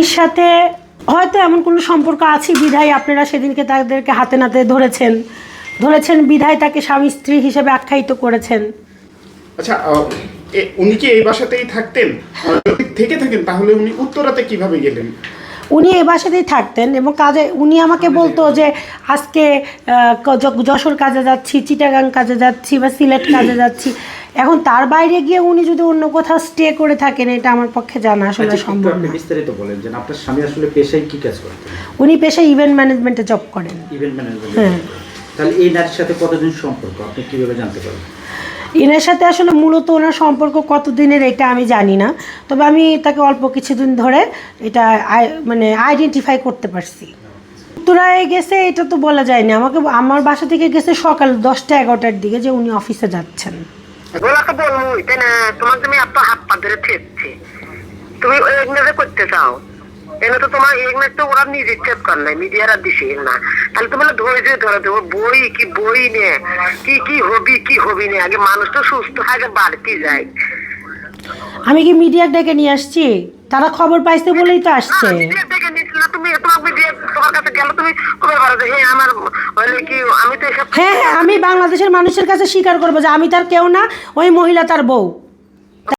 স্ত্রীর সাথে হয়তো এমন কোনো সম্পর্ক আছে বিধায় আপনারা সেদিনকে তাদেরকে হাতে নাতে ধরেছেন বিধায় তাকে স্বামী স্ত্রী হিসেবে আখ্যায়িত করেছেন। আচ্ছা, উনি কি এই বাসাতেই থাকতেন? যদি থেকে থাকেন তাহলে উনি উত্তরাতে কিভাবে গেলেন? উনি এই বাসাতেই থাকতেন এবং কাজে উনি আমাকে বলতো যে আজকে যশোর কাজে যাচ্ছি, চিটাগাং কাজে যাচ্ছি বা সিলেট কাজে যাচ্ছি। এখন তার বাইরে গিয়ে উনি যদি অন্য কোথাও স্টে করে থাকেন এটা আমার পক্ষে জানা আসলে সম্ভব না। বিস্তারিত বলেন যে আপনার স্বামী আসলে পেশায় কি কাজ করতেন? উনি পেশায় ইভেন্ট ম্যানেজমেন্টে জব করেন। Event management. হ্যাঁ। তাহলে এই নারীর সাথে কতদিন সম্পর্ক আপনি কিভাবে জানতে পারেন? এনার সাথে আসলে মূলত ওনার সম্পর্ক কতদিনের এটা আমি জানি না, তবে আমি তাকে অল্প কিছুদিন ধরে এটা মানে আইডেন্টিফাই করতে পারছি। উত্তরায় গেছে এটা তো বলা যায়নি, আমার বাসা থেকে গেছে সকাল 10টা-11টার দিকে যে উনি অফিসে যাচ্ছেন। ওনাকে বলবো তাই না, তোমার তুমি এত হাত পা ধরে ঠেকছে, তুমি ইগনোরে করতে চাও, এনে তো তোমার ইগনোর তো ওরা নিজে চেক কর নাই, মিডিয়ারা দিছে না, তাহলে তুমি ধৈর্য ধরে দেবো। বই নে কি হবি নে, আগে মানুষ তো সুস্থ আগে বাড়তি যায়। আমি কি মিডিয়া ডেকে নিয়ে আসছি? তারা খবর পাইছে বলেই তো আসছে। হ্যাঁ, আমি বাংলাদেশের মানুষের কাছে স্বীকার করবো যে আমি তার কেউ না, ওই মহিলা তার বউ।